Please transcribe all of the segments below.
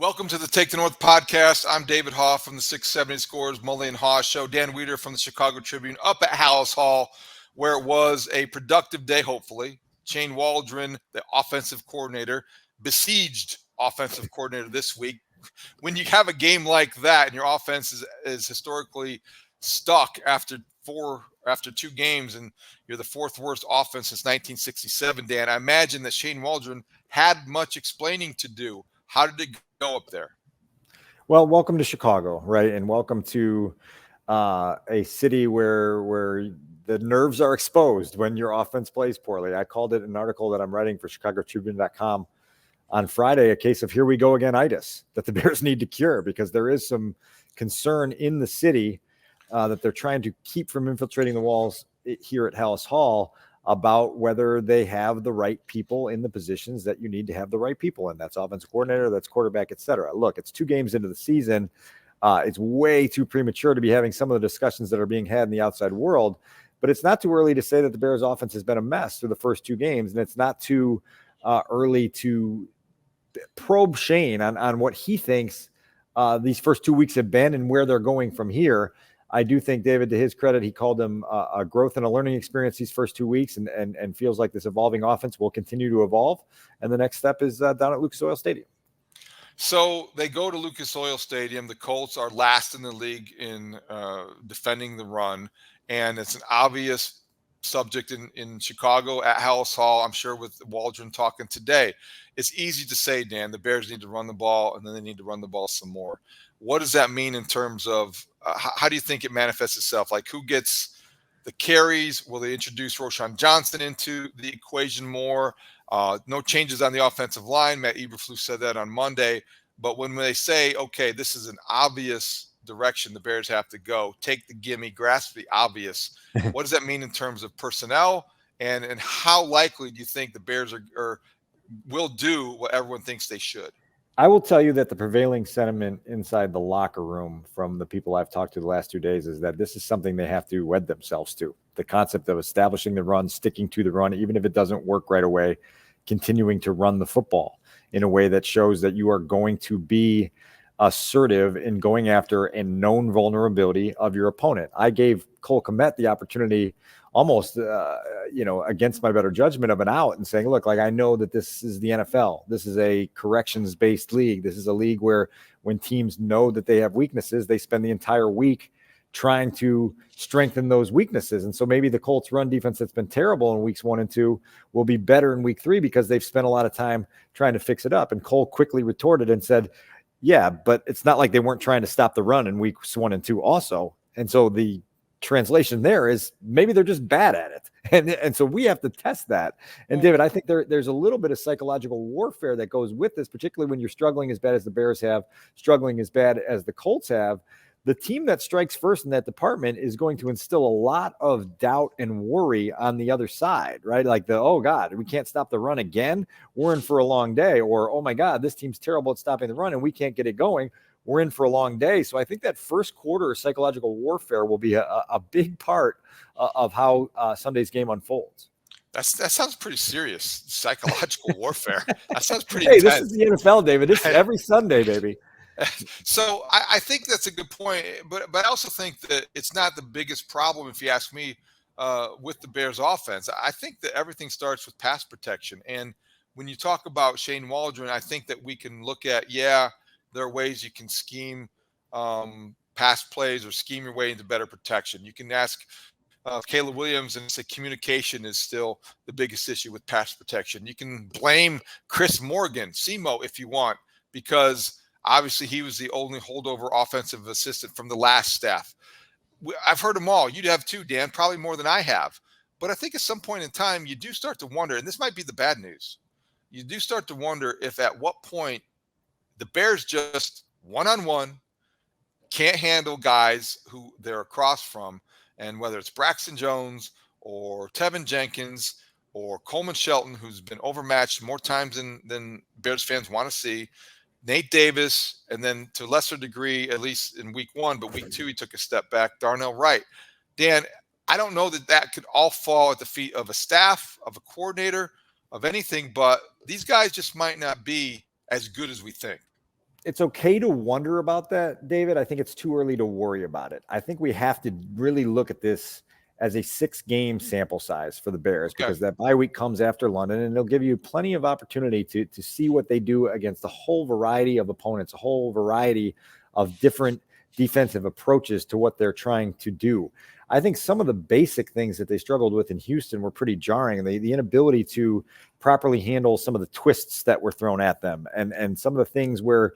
Welcome to the Take the North podcast. I'm David Haugh from the 670 Scores Mully and Haugh show. Dan Wiederer from the Chicago Tribune up at Haugh, where it was a productive day, hopefully. Shane Waldron, the offensive coordinator, besieged offensive coordinator this week. When you have a game like that and your offense is historically stuck after two games and you're the fourth worst offense since 1967, Dan, I imagine that Shane Waldron had much explaining to do. How did it go up there? Well, welcome to Chicago, right? And welcome to a city where the nerves are exposed when your offense plays poorly. I called it an article that I'm writing for ChicagoTribune.com on Friday, a case of here we go again-itis that the Bears need to cure, because there is some concern in the city that they're trying to keep from infiltrating the walls here at Haugh about whether they have the right people in the positions that you need to have the right people in. That's offensive coordinator, that's quarterback, et cetera. Look, it's 2 games into the season. It's way too premature to be having some of the discussions that are being had in the outside world, but it's not too early to say that the Bears offense has been a mess through the first 2 games, and it's not too early to probe Shane on what he thinks these first 2 weeks have been and where they're going from here. I do think, David, to his credit, he called them a growth and a learning experience these first 2 weeks, and feels like this evolving offense will continue to evolve. And the next step is down at Lucas Oil Stadium. So they go to Lucas Oil Stadium. The Colts are last in the league in defending the run, and it's an obvious subject in Chicago at Haugh. I'm sure with Waldron talking today, it's easy to say, Dan, the Bears need to run the ball, and then they need to run the ball some more. What does that mean in terms of how do you think it manifests itself? Like, who gets the carries? Will they introduce Roschon Johnson into the equation more? No changes on the offensive line. Matt Eberflus said that on Monday. But when they say, okay, this is an obvious direction the Bears have to go, take the gimme, grasp the obvious, what does that mean in terms of personnel? And how likely do you think the Bears will do what everyone thinks they should? I will tell you that the prevailing sentiment inside the locker room from the people I've talked to the last 2 days is that this is something they have to wed themselves to. The concept of establishing the run, sticking to the run, even if it doesn't work right away, continuing to run the football in a way that shows that you are going to be assertive in going after a known vulnerability of your opponent. I gave Cole Kmet the opportunity almost, against my better judgment, of an out and saying, look, like, I know that this is the NFL. This is a corrections-based league. This is a league where when teams know that they have weaknesses, they spend the entire week trying to strengthen those weaknesses. And so maybe the Colts run defense that's been terrible in weeks 1 and 2 will be better in week 3 because they've spent a lot of time trying to fix it up. And Cole quickly retorted and said, yeah, but it's not like they weren't trying to stop the run in weeks 1 and 2 also. And so the translation there is maybe they're just bad at it. And so we have to test that. And David, I think there's a little bit of psychological warfare that goes with this, particularly when you're struggling as bad as the Bears have, struggling as bad as the Colts have. The team that strikes first in that department is going to instill a lot of doubt and worry on the other side, right? Like oh God, we can't stop the run again. We're in for a long day. Or, oh my God, this team's terrible at stopping the run and we can't get it going. We're in for a long day. So I think that first quarter of psychological warfare will be a big part of how Sunday's game unfolds. That sounds pretty serious. Psychological warfare. That sounds pretty intense. This is the NFL, David. This is every Sunday, baby. So I think that's a good point, but I also think that it's not the biggest problem, if you ask me, with the Bears offense. I think that everything starts with pass protection. And when you talk about Shane Waldron, I think that we can look at, there are ways you can scheme pass plays or scheme your way into better protection. You can ask Caleb Williams and say communication is still the biggest issue with pass protection. You can blame Chris Morgan, SEMO, if you want, because obviously he was the only holdover offensive assistant from the last staff. I've heard them all. You'd have too, Dan, probably more than I have. But I think at some point in time, you do start to wonder, and this might be the bad news, you do start to wonder if at what point the Bears just one-on-one can't handle guys who they're across from, and whether it's Braxton Jones or Tevin Jenkins or Coleman Shelton, who's been overmatched more times than Bears fans want to see, Nate Davis, and then to a lesser degree, at least in week 1, but week 2, he took a step back, Darnell Wright. Dan, I don't know that could all fall at the feet of a staff, of a coordinator, of anything, but these guys just might not be as good as we think. It's okay to wonder about that, David. I think it's too early to worry about it. I think we have to really look at this as a 6-game sample size for the Bears, Okay. because that bye week comes after London, and it'll give you plenty of opportunity to see what they do against a whole variety of opponents, a whole variety of different defensive approaches to what they're trying to do. I think some of the basic things that they struggled with in Houston were pretty jarring. The inability to properly handle some of the twists that were thrown at them, and some of the things where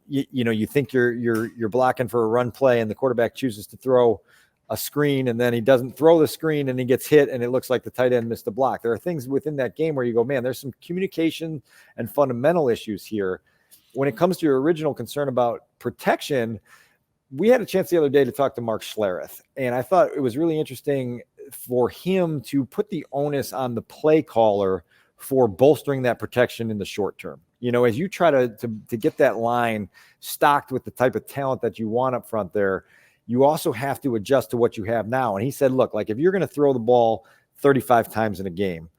you think you're blocking for a run play and the quarterback chooses to throw a screen, and then he doesn't throw the screen and he gets hit and it looks like the tight end missed the block. There are things within that game where you go, man, there's some communication and fundamental issues here. When it comes to your original concern about protection, we had a chance the other day to talk to Mark Schlereth, and I thought it was really interesting for him to put the onus on the play caller for bolstering that protection in the short term. As you try to get that line stocked with the type of talent that you want up front there, you also have to adjust to what you have now. And he said, look, like if you're going to throw the ball 35 times in a game,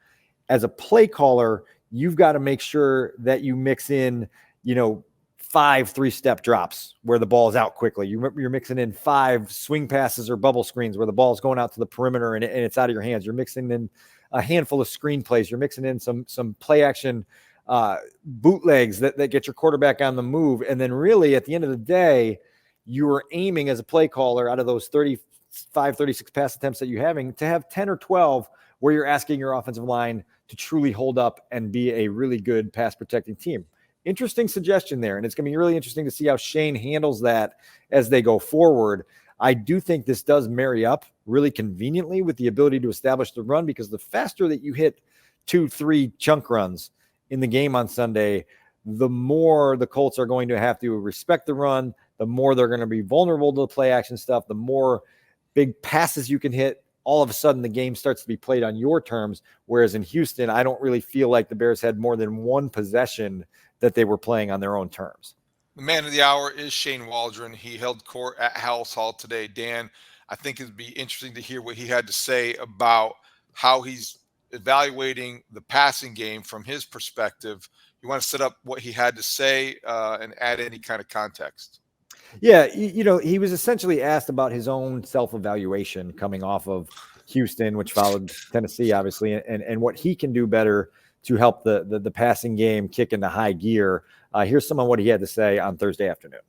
as a play caller, you've got to make sure that you mix in, 5 3-step drops where the ball is out quickly. You're mixing in 5 swing passes or bubble screens where the ball is going out to the perimeter and it's out of your hands. You're mixing in a handful of screen plays. You're mixing in some play action bootlegs that get your quarterback on the move. And then really at the end of the day, you are aiming as a play caller out of those 35, 36 pass attempts that you're having to have 10 or 12 where you're asking your offensive line to truly hold up and be a really good pass protecting team. Interesting suggestion there. And it's going to be really interesting to see how Shane handles that as they go forward. I do think this does marry up really conveniently with the ability to establish the run, because the faster that you hit 2-3 chunk runs in the game on Sunday, the more the Colts are going to have to respect the run, the more they're going to be vulnerable to the play action stuff, the more big passes you can hit. All of a sudden, the game starts to be played on your terms. Whereas in Houston, I don't really feel like the Bears had more than one possession that they were playing on their own terms. The man of the hour is Shane Waldron. He held court at Haugh today. Dan, I think it'd be interesting to hear what he had to say about how he's evaluating the passing game from his perspective. You want to set up what he had to say and add any kind of context? Yeah, he was essentially asked about his own self-evaluation coming off of Houston, which followed Tennessee, obviously, and what he can do better to help the passing game kick into high gear. Here's some of what he had to say on Thursday afternoon.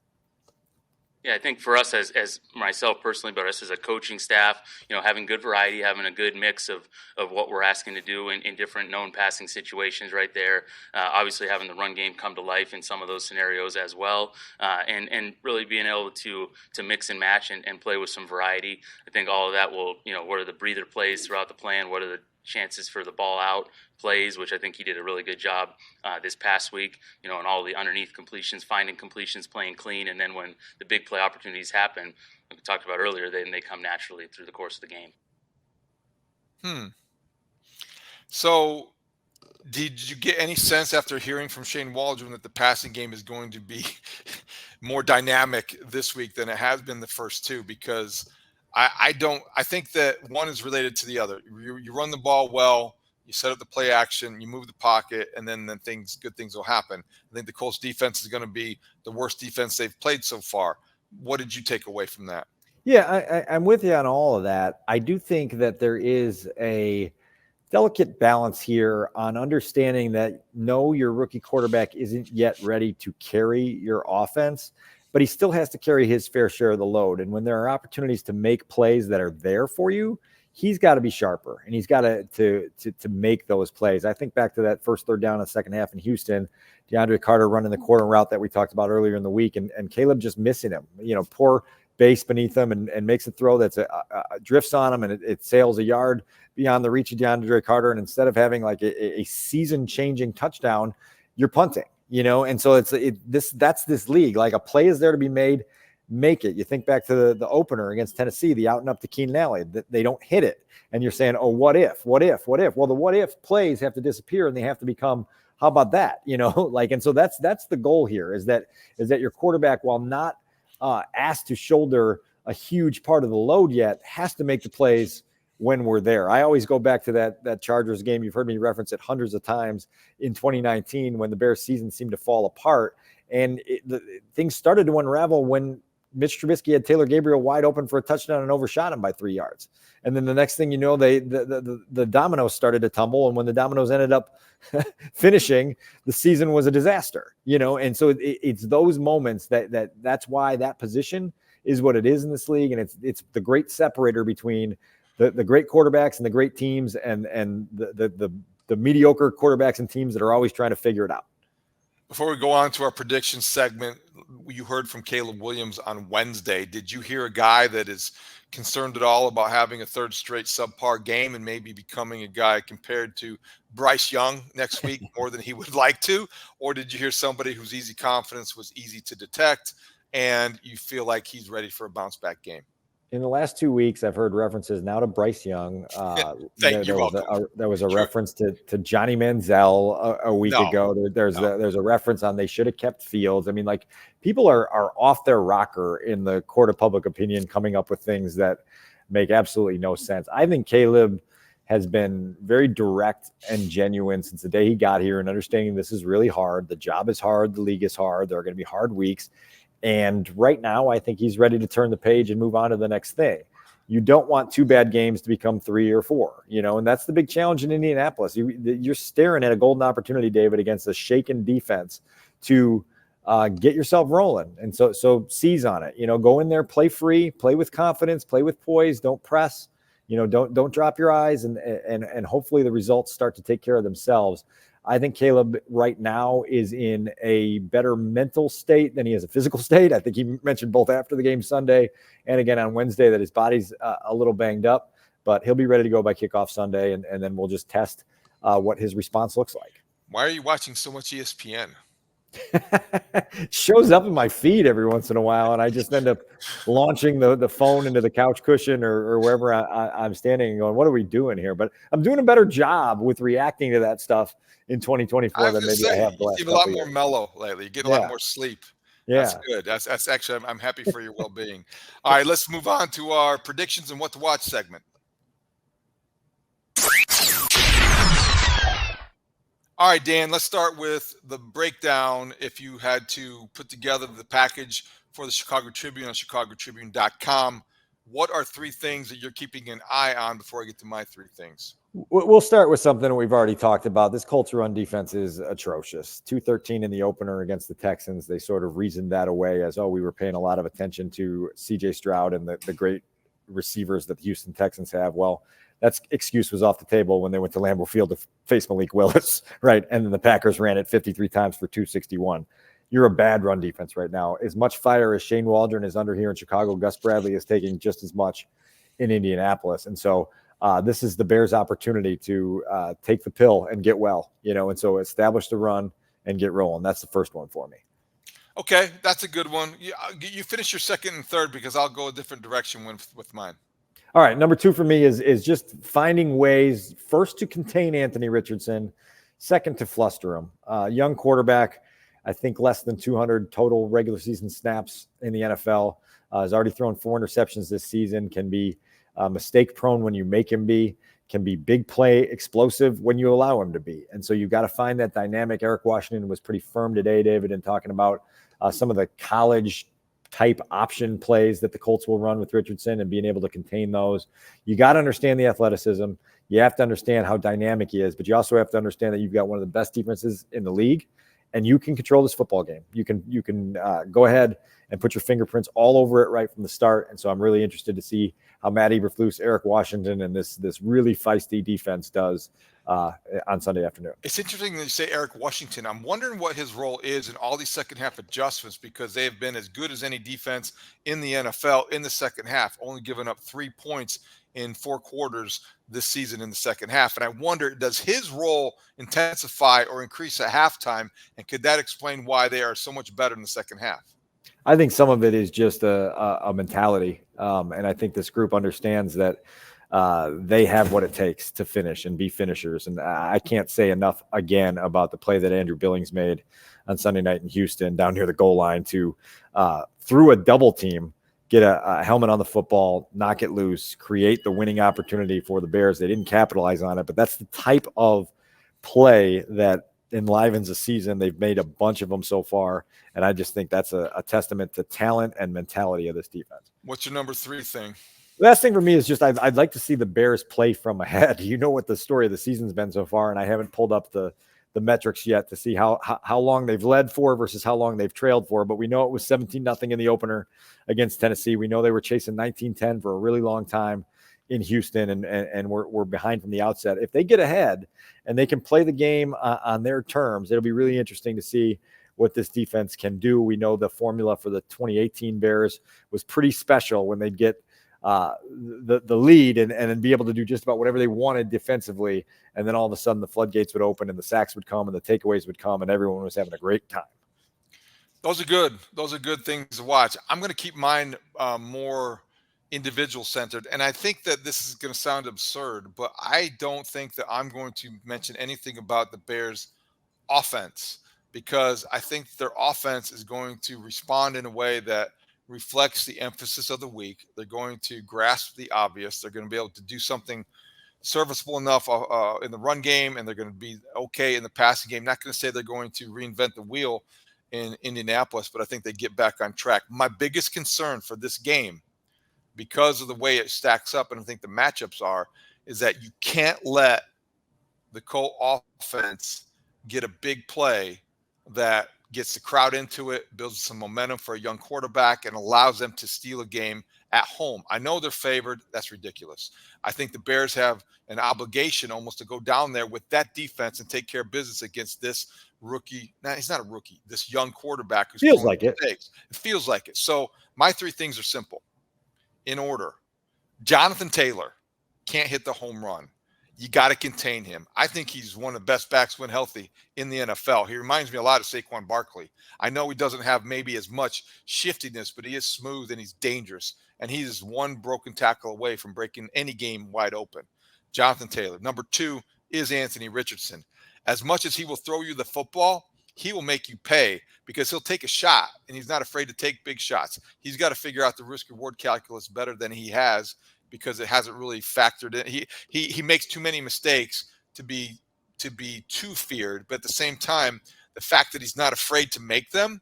Yeah, I think for us as myself personally, but us as a coaching staff, having good variety, having a good mix of what we're asking to do in different known passing situations right there. Obviously having the run game come to life in some of those scenarios as well. And really being able to mix and match and play with some variety. I think all of that will, what are the breather plays throughout the plan? What are the chances for the ball out plays, which I think he did a really good job this past week, and all the underneath completions, finding completions, playing clean. And then when the big play opportunities happen, like we talked about earlier, then they come naturally through the course of the game. So did you get any sense after hearing from Shane Waldron that the passing game is going to be more dynamic this week than it has been the first two? Because I think that one is related to the other. You run the ball well, you set up the play action, you move the pocket, and then good things will happen. I think the Colts defense is going to be the worst defense they've played so far. What did you take away from that? Yeah, I'm with you on all of that. I do think that there is a delicate balance here on understanding that no, your rookie quarterback isn't yet ready to carry your offense, but he still has to carry his fair share of the load. And when there are opportunities to make plays that are there for you, he's got to be sharper, and he's got to make those plays. I think back to that first third down in the second half in Houston, DeAndre Carter running the corner route that we talked about earlier in the week, and Caleb just missing him. Poor base beneath him and makes a throw that's drifts on him, and it sails a yard beyond the reach of DeAndre Carter. And instead of having like a season-changing touchdown, you're punting. And so that's this league. Like, a play is there to be made, make it. You think back to the opener against Tennessee, the out and up to Keenan Allen, that they don't hit it, and you're saying, oh, what if? Well, the what if plays have to disappear, and they have to become, how about that? And so that's the goal here, is that your quarterback, while not asked to shoulder a huge part of the load yet, has to make the plays when we're there. I always go back to that Chargers game. You've heard me reference it hundreds of times in 2019 when the Bears season seemed to fall apart. And things started to unravel when Mitch Trubisky had Taylor Gabriel wide open for a touchdown and overshot him by 3 yards. And then the next thing you know, the dominoes started to tumble. And when the dominoes ended up finishing, the season was a disaster, And so it's those moments that's why that position is what it is in this league. And it's the great separator between the great quarterbacks and the great teams and the mediocre quarterbacks and teams that are always trying to figure it out. Before we go on to our prediction segment, you heard from Caleb Williams on Wednesday. Did you hear a guy that is concerned at all about having a third straight subpar game and maybe becoming a guy compared to Bryce Young next week more than he would like to? Or did you hear somebody whose easy confidence was easy to detect and you feel like he's ready for a bounce back game? In the last 2 weeks, I've heard references now to Bryce Young. There was a reference to Johnny Manziel a week ago. There's a reference on they should have kept Fields. I mean, like, people are off their rocker in the court of public opinion, coming up with things that make absolutely no sense. I think Caleb has been very direct and genuine since the day he got here, and understanding this is really hard. The job is hard. The league is hard. There are going to be hard weeks. And right now, I think he's ready to turn the page and move on to the next thing. You don't want 2 bad games to become 3 or 4, and that's the big challenge in Indianapolis. You're staring at a golden opportunity, David, against a shaken defense to get yourself rolling. And so seize on it. Go in there, play free, play with confidence, play with poise. Don't press. Don't drop your eyes, and hopefully the results start to take care of themselves. I think Caleb right now is in a better mental state than he is a physical state. I think he mentioned both after the game Sunday and again on Wednesday that his body's a little banged up, but he'll be ready to go by kickoff Sunday, and then we'll just test what his response looks like. Why are you watching so much ESPN? It shows up in my feed every once in a while, and I just end up launching the phone into the couch cushion or wherever I'm standing and going, what are we doing here? But I'm doing a better job with reacting to that stuff in 2024 than maybe I have the last couple of years. You get a lot more mellow lately. You get a lot more sleep. Yeah. That's good. That's actually, I'm happy for your well-being. All right, let's move on to our predictions and what to watch segment. All right, Dan, let's start with the breakdown. If you had to put together the package for the Chicago Tribune on chicagotribune.com, what are 3 things that you're keeping an eye on before I get to my 3 things? We'll start with something that we've already talked about. This Colts run defense is atrocious. 213 in the opener against the Texans. They sort of reasoned that away as, we were paying a lot of attention to C.J. Stroud and the great receivers that the Houston Texans have. Well, that excuse was off the table when they went to Lambeau Field to face Malik Willis, right? And then the Packers ran it 53 times for 261. You're a bad run defense right now. As much fire as Shane Waldron is under here in Chicago, Gus Bradley is taking just as much in Indianapolis. And so this is the Bears' opportunity to take the pill and get well, and so establish the run and get rolling. That's the first one for me. Okay, that's a good one. You finish your second and third because I'll go a different direction with mine. All right, number 2 for me is just finding ways, first, to contain Anthony Richardson, second, to fluster him. Young quarterback, I think less than 200 total regular season snaps in the NFL. Has already thrown 4 interceptions this season, can be mistake prone when you make him be, can be big play explosive when you allow him to be. And so you've got to find that dynamic. Eric Washington was pretty firm today, David, in talking about some of the college type option plays that the Colts will run with Richardson and being able to contain those. You got to understand the athleticism. You have to understand how dynamic he is, but you also have to understand that you've got one of the best defenses in the league, and you can control this football game. You can go ahead and put your fingerprints all over it right from the start. And so I'm really interested to see how Matt Eberflus, Eric Washington, and this really feisty defense does on Sunday afternoon. It's interesting that you say Eric Washington. I'm wondering what his role is in all these second half adjustments, because they have been as good as any defense in the NFL in the second half, only giving up 3 points in 4 quarters this season in the second half. And I wonder, does his role intensify or increase at halftime? And could that explain why they are so much better in the second half? I think some of it is just a mentality. And I think this group understands that they have what it takes to finish and be finishers. And I can't say enough again about the play that Andrew Billings made on Sunday night in Houston down near the goal line to, through a double team, get a helmet on the football, knock it loose, create the winning opportunity for the Bears. They didn't capitalize on it, but that's the type of play that enlivens a season. They've made a bunch of them so far, and I just think that's a testament to talent and mentality of this defense. What's your number 3 thing? Last thing for me is just I'd like to see the Bears play from ahead. You know what the story of the season's been so far, and I haven't pulled up the metrics yet to see how long they've led for versus how long they've trailed for. But we know it was 17-0 in the opener against Tennessee. We know they were chasing 19-10 for a really long time in Houston, and we're behind from the outset. If they get ahead and they can play the game on their terms, it'll be really interesting to see what this defense can do. We know the formula for the 2018 Bears was pretty special when they'd get the lead and then be able to do just about whatever they wanted defensively. And then all of a sudden the floodgates would open and the sacks would come and the takeaways would come and everyone was having a great time. Those are good. Those are good things to watch. I'm going to keep mine more individual centered. And I think that this is going to sound absurd, but I don't think that I'm going to mention anything about the Bears offense, because I think their offense is going to respond in a way that reflects the emphasis of the week. They're going to grasp the obvious. They're going to be able to do something serviceable enough in the run game, and they're going to be okay in the passing game. Not going to say they're going to reinvent the wheel in Indianapolis, but I think they get back on track. My biggest concern for this game, because of the way it stacks up, and I think the matchups are, is that you can't let the Colt offense get a big play that gets the crowd into it, builds some momentum for a young quarterback, and allows them to steal a game at home. I know they're favored. That's ridiculous. I think the Bears have an obligation almost to go down there with that defense and take care of business against this rookie. Now, he's not a rookie. This young quarterback who feels like it. It feels like it. So my 3 things are simple. In order, Jonathan Taylor can't hit the home run. You got to contain him. I think he's one of the best backs when healthy in the NFL. He reminds me a lot of Saquon Barkley. I know he doesn't have maybe as much shiftiness, but he is smooth and he's dangerous. And he's one broken tackle away from breaking any game wide open. Jonathan Taylor. Number 2 is Anthony Richardson. As much as he will throw you the football, he will make you pay because he'll take a shot, and he's not afraid to take big shots. He's got to figure out the risk-reward calculus better than he has, because it hasn't really factored in. He makes too many mistakes to be too feared, but at the same time, the fact that he's not afraid to make them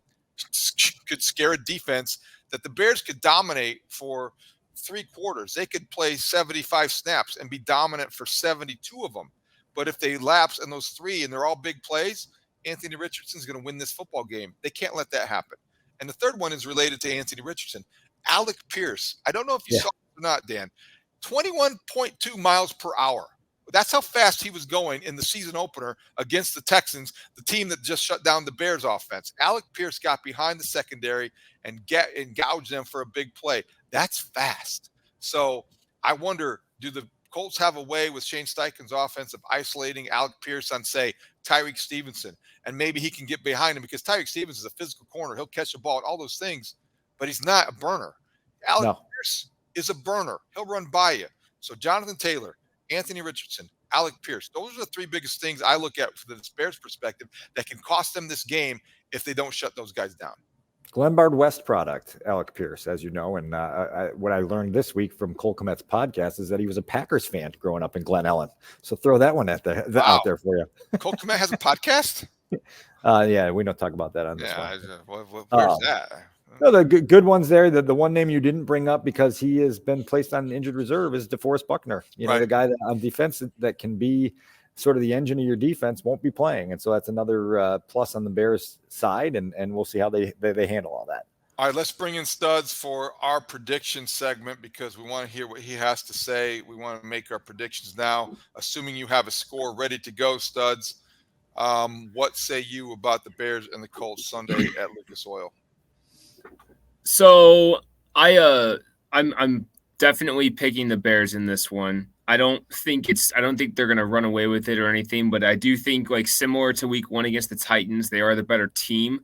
could scare a defense that the Bears could dominate for 3 quarters. They could play 75 snaps and be dominant for 72 of them. But if they lapse in those 3 and they're all big plays, Anthony Richardson's going to win this football game. They can't let that happen. And the third one is related to Anthony Richardson. Alec Pierce. I don't know if you saw it or not, Dan. 21.2 miles per hour. That's how fast he was going in the season opener against the Texans, the team that just shut down the Bears offense. Alec Pierce got behind the secondary and gouged them for a big play. That's fast. So I wonder, do the Colts have a way with Shane Steichen's offense of isolating Alec Pierce on, say, Tyreek Stevenson? And maybe he can get behind him, because Tyreek Stevenson is a physical corner. He'll catch the ball and all those things, but he's not a burner. Alec Pierce is a burner. He'll run by you. So Jonathan Taylor, Anthony Richardson, Alec Pierce, those are the 3 biggest things I look at from the Bears perspective that can cost them this game if they don't shut those guys down. Glenbard West product, Alec Pierce, as you know. And what I learned this week from Cole Kmet's podcast is that he was a Packers fan growing up in Glen Ellen. So throw that one out there for you. Cole Kmet has a podcast? Yeah, we don't talk about that on this one. Where's that? No, the good ones there. The one name you didn't bring up because he has been placed on injured reserve is DeForest Buckner. You know, the guy that on defense that can be sort of the engine of your defense won't be playing. And so that's another plus on the Bears side. And we'll see how they handle all that. All right, let's bring in Studs for our prediction segment, because we want to hear what he has to say. We want to make our predictions now. Assuming you have a score ready to go, Studs, what say you about the Bears and the Colts Sunday at Lucas Oil? So I'm definitely picking the Bears in this one. I don't think they're going to run away with it or anything, but I do think, like, similar to week 1 against the Titans, they are the better team.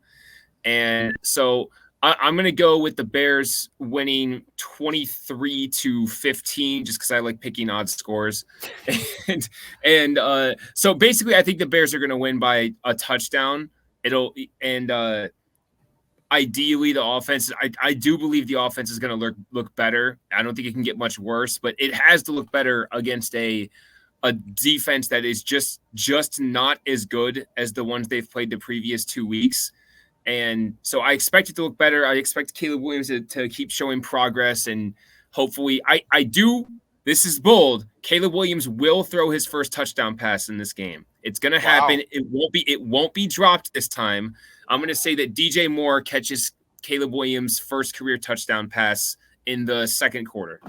And so I'm going to go with the Bears winning 23-15, just because I like picking odd scores. So basically I think the Bears are going to win by a touchdown. Ideally, the offense, I do believe the offense is going to look better. I don't think it can get much worse, but it has to look better against a a defense that is just not as good as the ones they've played the previous 2 weeks. And so I expect it to look better. I expect Caleb Williams to keep showing progress, and hopefully I do. This is bold. Caleb Williams will throw his first touchdown pass in this game. It's going to happen. It won't be dropped this time. I'm going to say that DJ Moore catches Caleb Williams' first career touchdown pass in the second quarter.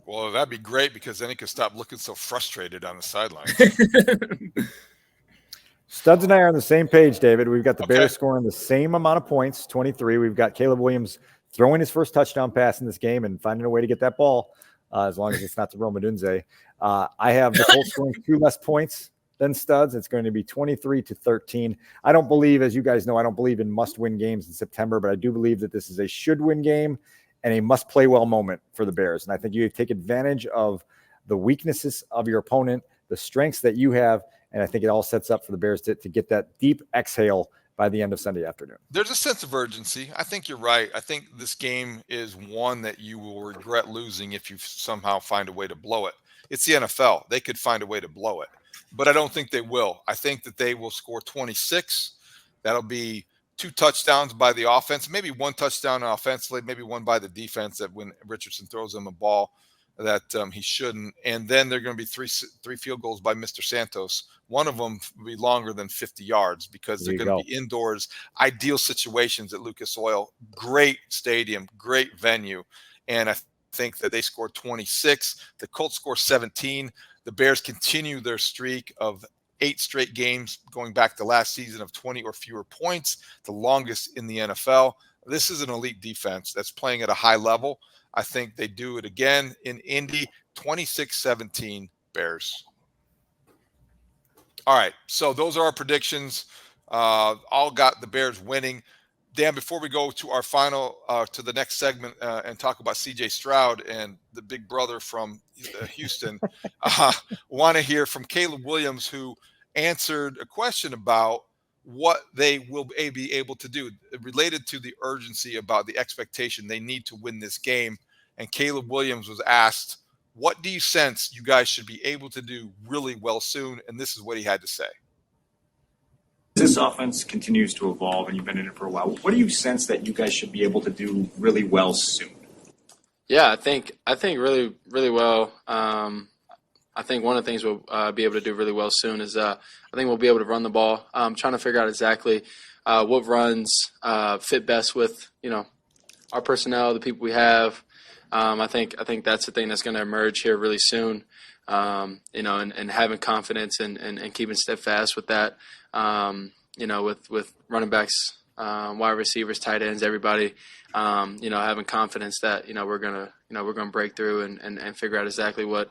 Well, that'd be great because then he could stop looking so frustrated on the sidelines. Studs and I are on the same page, David. We've got the Bears scoring the same amount of points, 23. We've got Caleb Williams throwing his first touchdown pass in this game and finding a way to get that ball, as long as it's not to Rome Odunze. I have the Colts scoring 2 less points than Studs. It's going to be 23-13. I don't believe, as you guys know, I don't believe in must-win games in September, but I do believe that this is a should-win game and a must-play-well moment for the Bears. And I think you take advantage of the weaknesses of your opponent, the strengths that you have, and I think it all sets up for the Bears to get that deep exhale by the end of Sunday afternoon. There's a sense of urgency. I think you're right. I think this game is one that you will regret losing if you somehow find a way to blow it. It's the NFL. They could find a way to blow it, but I don't think they will. I think that they will score 26. That'll be 2 touchdowns by the offense, maybe 1 touchdown offensively, maybe 1 by the defense that when Richardson throws them a ball that he shouldn't. And then there are going to be three field goals by Mr. Santos. One of them will be longer than 50 yards because they're going to be indoors, ideal situations at Lucas Oil. Great stadium, great venue. And I think that they scored 26. The Colts score 17. The Bears continue their streak of 8 straight games going back to last season of 20 or fewer points, the longest in the NFL. This is an elite defense that's playing at a high level. I think they do it again in Indy, 26-17 Bears. All right, so those are our predictions. All got the Bears winning. Dan, before we go to our final, to the next segment and talk about C.J. Stroud and the big brother from Houston, want to hear from Caleb Williams, who answered a question about what they will be able to do related to the urgency about the expectation they need to win this game. And Caleb Williams was asked, what do you sense you guys should be able to do really well soon? And this is what he had to say. This offense continues to evolve, and you've been in it for a while. What do you sense that you guys should be able to do really well soon? Yeah, I think really well. I think one of the things we'll be able to do really well soon is I think we'll be able to run the ball. I'm trying to figure out exactly what runs fit best with our personnel, the people we have. I think that's the thing that's going to emerge here really soon. And having confidence and keeping steadfast with that. With running backs, wide receivers, tight ends, everybody, having confidence that we're gonna break through and figure out exactly what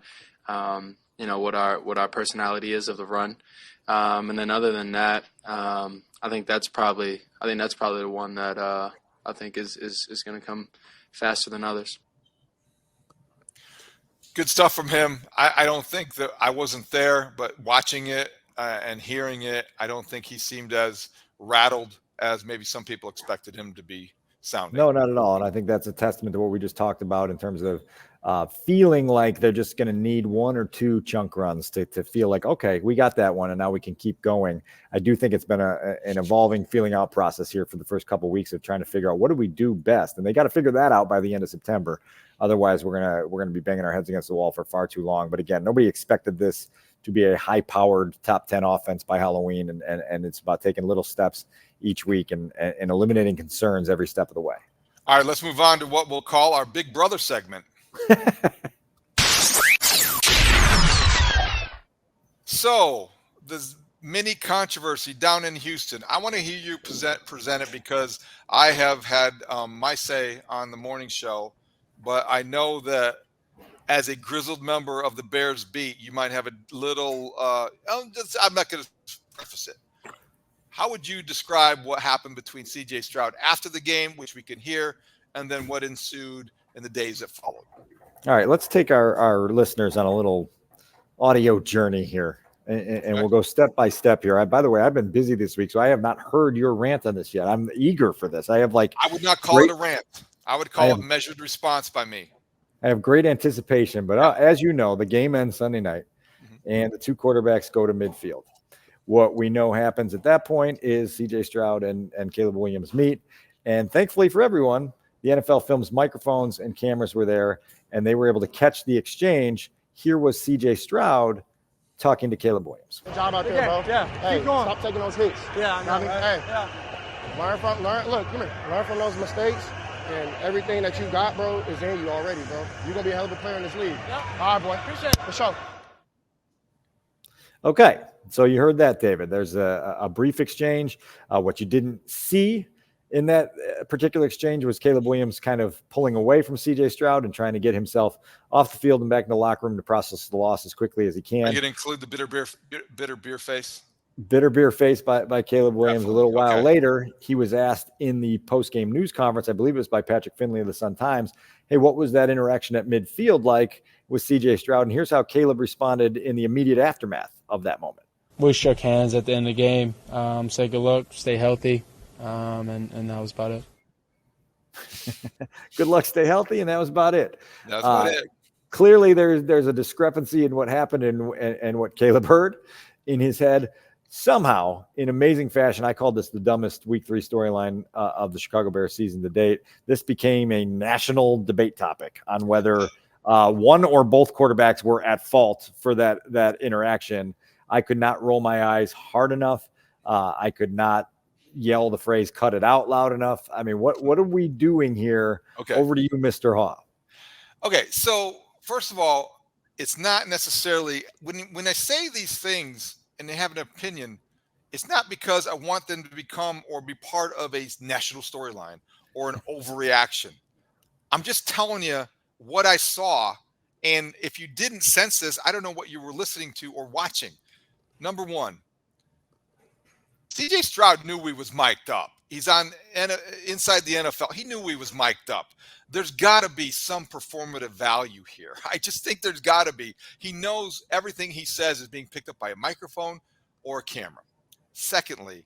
our personality is of the run. And then other than that, I think that's probably the one that I think is going to come faster than others. Good stuff from him. I don't think that I wasn't there, but watching it and hearing it, I don't think he seemed as rattled as maybe some people expected him to be sounding. No, not at all. And I think that's a testament to what we just talked about in terms of feeling like they're just going to need 1 or 2 chunk runs to feel like, okay, we got that one and now we can keep going. I do think it's been an evolving feeling out process here for the first couple of weeks of trying to figure out what do we do best. And they got to figure that out by the end of September. Otherwise, we're going to be banging our heads against the wall for far too long. But again, nobody expected this to be a high-powered top 10 offense by Halloween. And it's about taking little steps each week and eliminating concerns every step of the way. All right, let's move on to what we'll call our Big Brother segment. So, this mini controversy down in Houston. I want to hear you present it because I have had my say on the morning show, but I know that as a grizzled member of the Bears beat, you might have a little I'm not going to preface it. How would you describe what happened between C.J. Stroud after the game, which we can hear, and then what ensued in the days that followed? All right, let's take our listeners on a little audio journey here, and we'll go step by step here. By the way, I've been busy this week, so I have not heard your rant on this yet. I'm eager for this. I would not call it a rant. I would call it measured response by me. I have great anticipation, but as you know, the game ends Sunday night. and the two quarterbacks go to midfield. What we know happens at that point is CJ Stroud and Caleb Williams meet. And thankfully for everyone, the NFL Films microphones and cameras were there, and they were able to catch the exchange. Here was CJ Stroud talking to Caleb Williams. Good job out there, bro. Yeah, hey, keep going. Stop taking those hits. Yeah, I know. Hey, Yeah. Learn from those mistakes, and everything that you got, bro, is in you already, bro. You're going to be a hell of a player in this league. Yeah. All right, boy. Appreciate it. For sure. Okay, so you heard that, David. There's a brief exchange. What you didn't see in that particular exchange was Caleb Williams kind of pulling away from CJ Stroud and trying to get himself off the field and back in the locker room to process the loss as quickly as he can. Are you going to include the bitter beer face? Bitter beer face by Caleb Williams. Definitely. A little while Okay. later, he was asked in the post-game news conference, I believe it was by Patrick Finley of the Sun-Times, hey, what was that interaction at midfield like with CJ Stroud? And here's how Caleb responded in the immediate aftermath of that moment. We shook hands at the end of the game, said good luck, stay healthy, and that was about it. Good luck, stay healthy, and that was about it. That's about it. Clearly, there's a discrepancy in what happened and what Caleb heard in his head. Somehow, in amazing fashion, I called this the dumbest Week 3 storyline of the Chicago Bears season to date. This became a national debate topic on whether one or both quarterbacks were at fault for that interaction. I could not roll my eyes hard enough. I could not yell the phrase "cut it out" loud enough. I mean, what are we doing here? Okay. Over to you, Mr. Haugh. Okay, so first of all, it's not necessarily when I say these things and they have an opinion, it's not because I want them to become or be part of a national storyline or an overreaction. I'm just telling you what I saw, and if you didn't sense this, I don't know what you were listening to or watching. Number one, CJ Stroud knew we was mic'd up. He's on inside the NFL. He knew we was mic'd up. There's got to be some performative value here. I just think there's got to be. He knows everything he says is being picked up by a microphone or a camera. Secondly,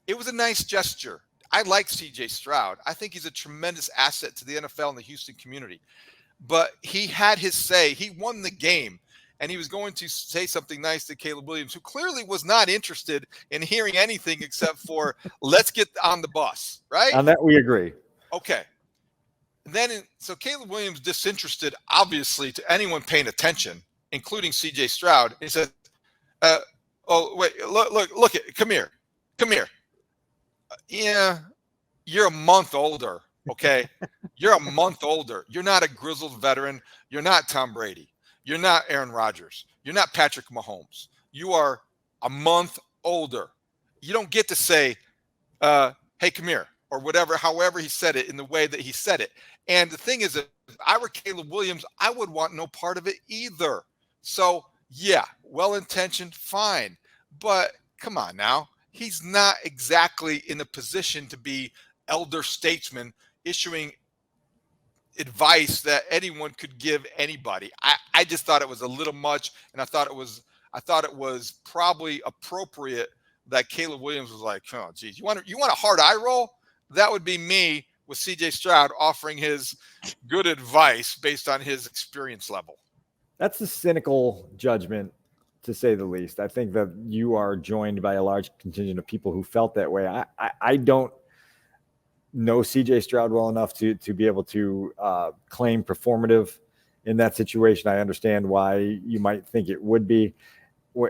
it was a nice gesture. I like CJ Stroud. I think he's a tremendous asset to the NFL and the Houston community. But he had his say. He won the game. And he was going to say something nice to Caleb Williams, who clearly was not interested in hearing anything except for, let's get on the bus, right? On that, we agree. Okay. So Caleb Williams disinterested, obviously, to anyone paying attention, including C.J. Stroud. He said, "Oh, wait, look it. Come here. Yeah, you're a month older, okay? You're a month older. You're not a grizzled veteran. You're not Tom Brady. You're not Aaron Rodgers. You're not Patrick Mahomes. You are a month older. You don't get to say, hey, come here," or whatever, however he said it in the way that he said it. And the thing is, if I were Caleb Williams, I would want no part of it either. So, yeah, well-intentioned, fine. But come on now. He's not exactly in a position to be elder statesman issuing advice that anyone could give anybody. I just thought it was a little much, and I thought it was probably appropriate that Caleb Williams was like, "Oh, geez, you want a hard eye roll?" That would be me with CJ Stroud offering his good advice based on his experience level. That's a cynical judgment, to say the least. I think that you are joined by a large contingent of people who felt that way. I don't know CJ Stroud well enough to be able to claim performative in that situation. I understand why you might think it would be.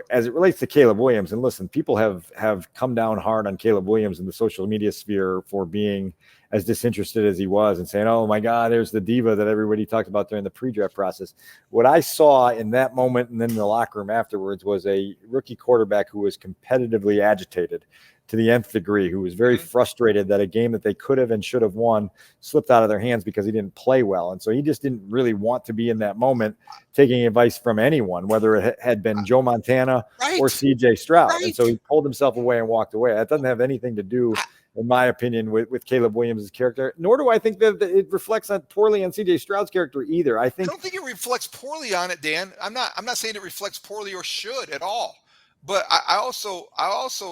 As it relates to Caleb Williams, and listen, people have come down hard on Caleb Williams in the social media sphere for being as disinterested as he was and saying, "Oh my God, there's the diva that everybody talked about during the pre-draft process." What I saw in that moment and then in the locker room afterwards was a rookie quarterback who was competitively agitated to the nth degree, who was very frustrated that a game that they could have and should have won slipped out of their hands because he didn't play well. And so he just didn't really want to be in that moment taking advice from anyone, whether it had been Joe Montana or CJ Stroud. Right. And so he pulled himself away and walked away. That doesn't have anything to do, in my opinion, with Caleb Williams' character, nor do I think that it reflects poorly on CJ Stroud's character either. I don't think it reflects poorly on it, Dan. I'm not saying it reflects poorly or should at all. But I also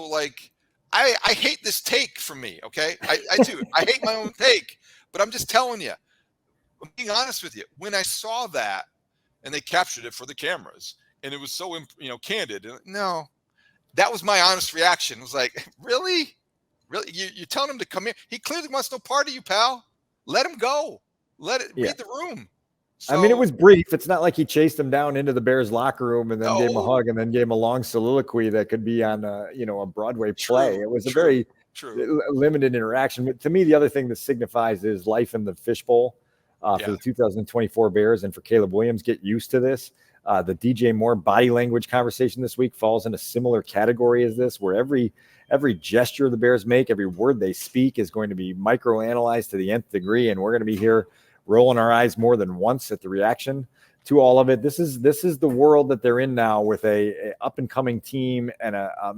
like, I hate this take from me, okay? I do. I hate my own take. But I'm just telling you, I'm being honest with you. When I saw that, and they captured it for the cameras, and it was so candid. No, that was my honest reaction. It was like, really? You're telling him to come in? He clearly wants no part of you, pal. Let him go. Let it read the room. So, I mean, it was brief. It's not like he chased him down into the Bears locker room and then gave him a hug and then gave him a long soliloquy that could be on a Broadway play. It was a very limited interaction. But to me, the other thing that signifies is life in the fishbowl for the 2024 Bears and for Caleb Williams. Get used to this. The DJ Moore body language conversation this week falls in a similar category as this, where every gesture the Bears make, every word they speak is going to be microanalyzed to the nth degree, and we're going to be here rolling our eyes more than once at the reaction to all of it. This is the world that they're in now, with a up and coming team and a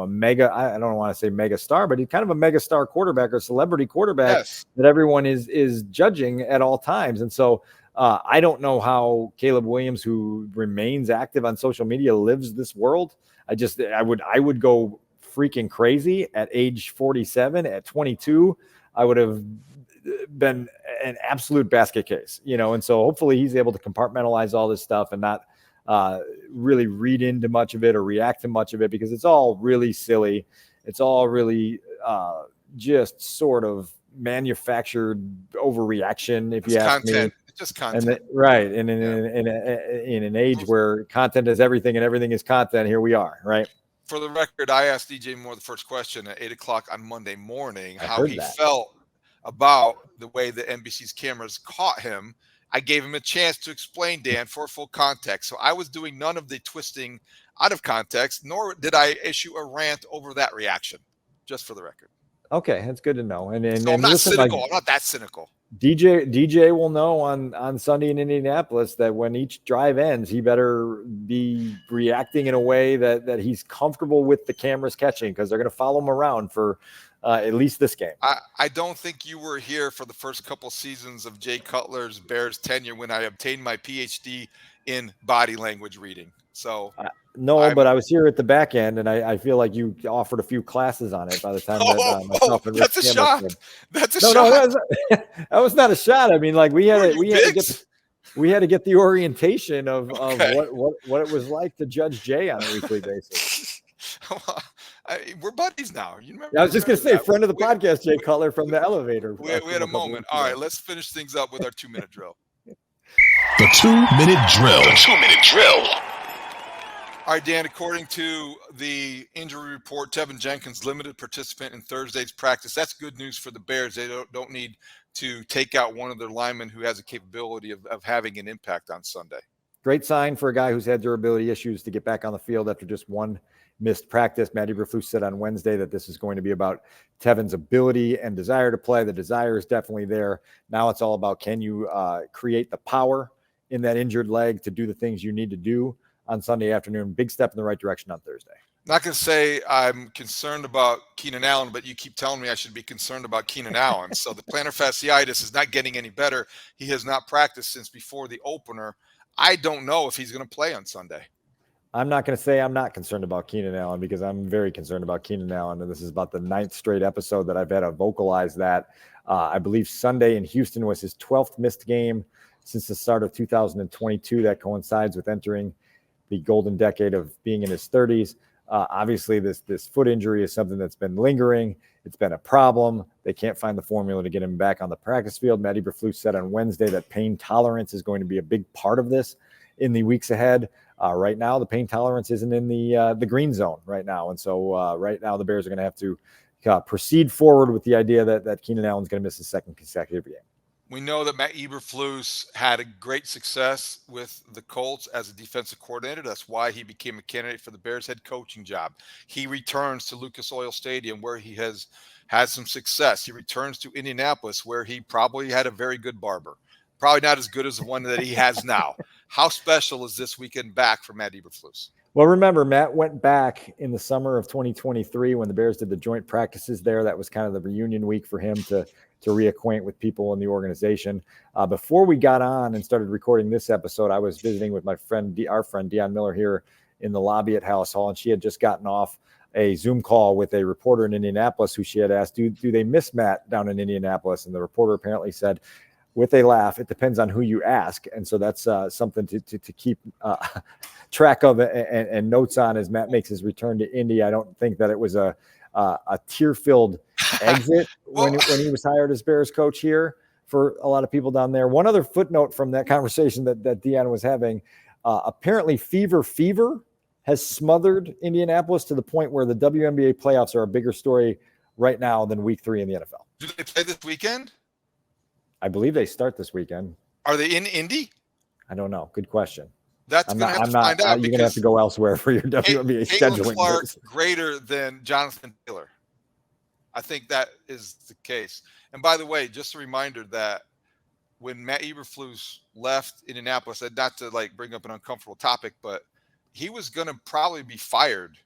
mega, I don't want to say mega star, but he's kind of a mega star quarterback or celebrity quarterback that everyone is judging at all times. And so I don't know how Caleb Williams, who remains active on social media, lives this world. I would go freaking crazy at age 47. At 22, I would have been an absolute basket case, and so hopefully he's able to compartmentalize all this stuff and not really read into much of it or react to much of it, because it's all really silly. It's all really just sort of manufactured overreaction, if you ask me. It's just content. Right. And in an age where content is everything and everything is content, here we are, right? For the record, I asked DJ Moore the first question at 8:00 on Monday morning, how he felt about the way the NBC's cameras caught him. I gave him a chance to explain, Dan, for full context. So I was doing none of the twisting out of context, nor did I issue a rant over that reaction, just for the record. Okay, that's good to know. And so I'm not cynical. I'm not that cynical. DJ will know on Sunday in Indianapolis that when each drive ends, he better be reacting in a way that he's comfortable with the cameras catching, because they're going to follow him around for at least this game. I don't think you were here for the first couple seasons of Jay Cutler's Bears tenure when I obtained my PhD in body language reading. So but I was here at the back end, and I feel like you offered a few classes on it by the time that's a shot. That's a shot. No, that was not a shot. I mean, like we had to get the orientation of what it was like to judge Jay on a weekly basis. We're buddies now. You remember? I was just going to say, friend of the podcast, Jay Cutler from the elevator. We had a moment. All right, let's finish things up with our 2-minute drill. The 2-minute drill. The 2-minute drill. All right, Dan, according to the injury report, Tevin Jenkins, limited participant in Thursday's practice. That's good news for the Bears. They don't need to take out one of their linemen who has a capability of having an impact on Sunday. Great sign for a guy who's had durability issues to get back on the field after just one missed practice. Matt Eberflus said on Wednesday that this is going to be about Tevin's ability and desire to play. The desire is definitely there. Now it's all about, can you create the power in that injured leg to do the things you need to do on Sunday afternoon. Big step in the right direction on Thursday. Not going to say I'm concerned about Keenan Allen, but you keep telling me I should be concerned about Keenan Allen. So the plantar fasciitis is not getting any better. He has not practiced since before the opener. I don't know if he's going to play on Sunday. I'm not going to say I'm not concerned about Keenan Allen, because I'm very concerned about Keenan Allen. And this is about the 9th straight episode that I've had to vocalize that. I believe Sunday in Houston was his 12th missed game since the start of 2022. That coincides with entering the golden decade of being in his 30s. Obviously, this foot injury is something that's been lingering. It's been a problem. They can't find the formula to get him back on the practice field. Matt Eberflus said on Wednesday that pain tolerance is going to be a big part of this in the weeks ahead. Right now, the pain tolerance isn't in the green zone right now. And so right now, the Bears are going to have to proceed forward with the idea that Keenan Allen's going to miss his second consecutive game. We know that Matt Eberflus had a great success with the Colts as a defensive coordinator. That's why he became a candidate for the Bears head coaching job. He returns to Lucas Oil Stadium, where he has had some success. He returns to Indianapolis, where he probably had a very good barber. Probably not as good as the one that he has now. How special is this weekend back for Matt Eberflus? Well, remember, Matt went back in the summer of 2023 when the Bears did the joint practices there. That was kind of the reunion week for him to reacquaint with people in the organization. Before we got on and started recording this episode, I was visiting with our friend Deion Miller here in the lobby at Haugh, and she had just gotten off a Zoom call with a reporter in Indianapolis who she had asked, do they miss Matt down in Indianapolis? And the reporter apparently said, with a laugh, it depends on who you ask. And so that's something to keep track of and notes on as Matt makes his return to Indy. I don't think that it was a tear-filled exit when he was hired as Bears coach here for a lot of people down there. One other footnote from that conversation that Deion was having, apparently fever has smothered Indianapolis to the point where the WNBA playoffs are a bigger story right now than week 3 in the NFL. Do they play this weekend? I believe they start this weekend. Are they in Indy? I don't know. Good question. That's going to have to find out. You're going to have to go elsewhere for your WNBA scheduling. Clark greater than Jonathan Taylor. I think that is the case. And by the way, just a reminder that when Matt Eberflus left Indianapolis, and not to like bring up an uncomfortable topic, but he was going to probably be fired.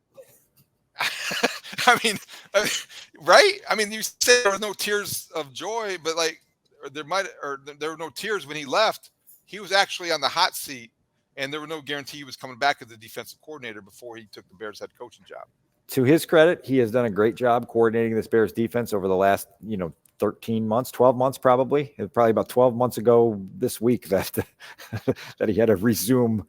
I mean, right? I mean, you said there were no tears of joy, but like there were no tears when he left. He was actually on the hot seat, and there were no guarantee he was coming back as the defensive coordinator before he took the Bears head coaching job. To his credit, he has done a great job coordinating this Bears defense over the last, 13 months, 12 months probably. It was probably about 12 months ago this week that that he had to resume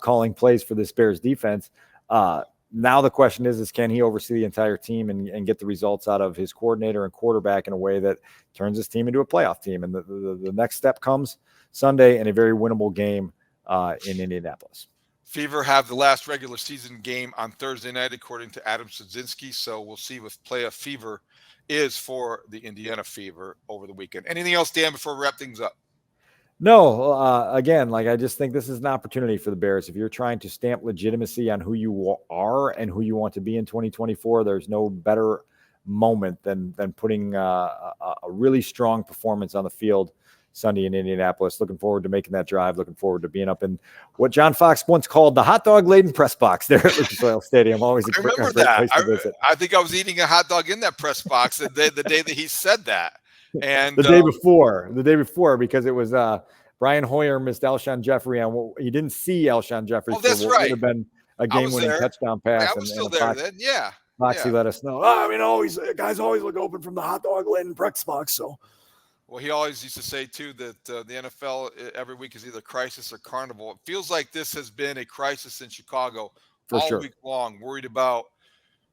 calling plays for this Bears defense. Now the question is can he oversee the entire team and get the results out of his coordinator and quarterback in a way that turns his team into a playoff team? And the next step comes Sunday in a very winnable game in Indianapolis. Fever have the last regular season game on Thursday night, according to Adam Sudzinski. So we'll see what playoff Fever is for the Indiana Fever over the weekend. Anything else, Dan, before we wrap things up? No, again, I just think this is an opportunity for the Bears. If you're trying to stamp legitimacy on who you are and who you want to be in 2024, there's no better moment than putting a really strong performance on the field Sunday in Indianapolis. Looking forward to making that drive. Looking forward to being up in what John Fox once called the hot dog laden press box there at Lucas Oil Stadium. Always a great place to visit. I think I was eating a hot dog in that press box the day that he said that. And the day before, because it was Brian Hoyer missed Alshon Jeffrey on he didn't see Alshon Jeffrey. Oh, that's for what right. would have been a game-winning touchdown pass. I was still there then. Yeah. Foxy let us know. Guys always look open from the hot dog laden press box. So. Well, he always used to say, too, that the NFL every week is either crisis or carnival. It feels like this has been a crisis in Chicago all week long. Worried about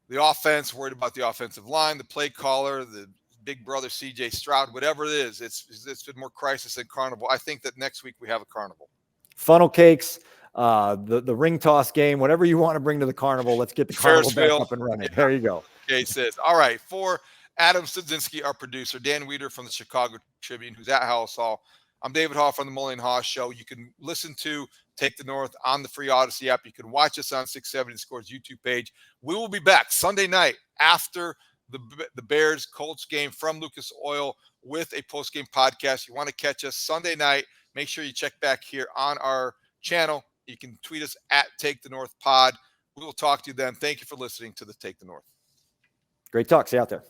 the offense, worried about the offensive line, the play caller, the big brother C.J. Stroud, whatever it is. It's been more crisis than carnival. I think that next week we have a carnival. Funnel cakes, the ring toss game, whatever you want to bring to the carnival. Let's get the carnival back up and running. Yeah. There you go. Okay, says. All right, for Adam Studzinski, our producer, Dan Wiederer from the Chicago Tribune, who's at Haugh. I'm David Haugh from the Mully and Haugh Show. You can listen to Take the North on the free Odyssey app. You can watch us on 670 Scores YouTube page. We will be back Sunday night after the Bears Colts game from Lucas Oil with a post-game podcast. You want to catch us Sunday night, make sure you check back here on our channel. You can tweet us at Take the North Pod. We will talk to you then. Thank you for listening to the Take the North. Great talk. See you out there.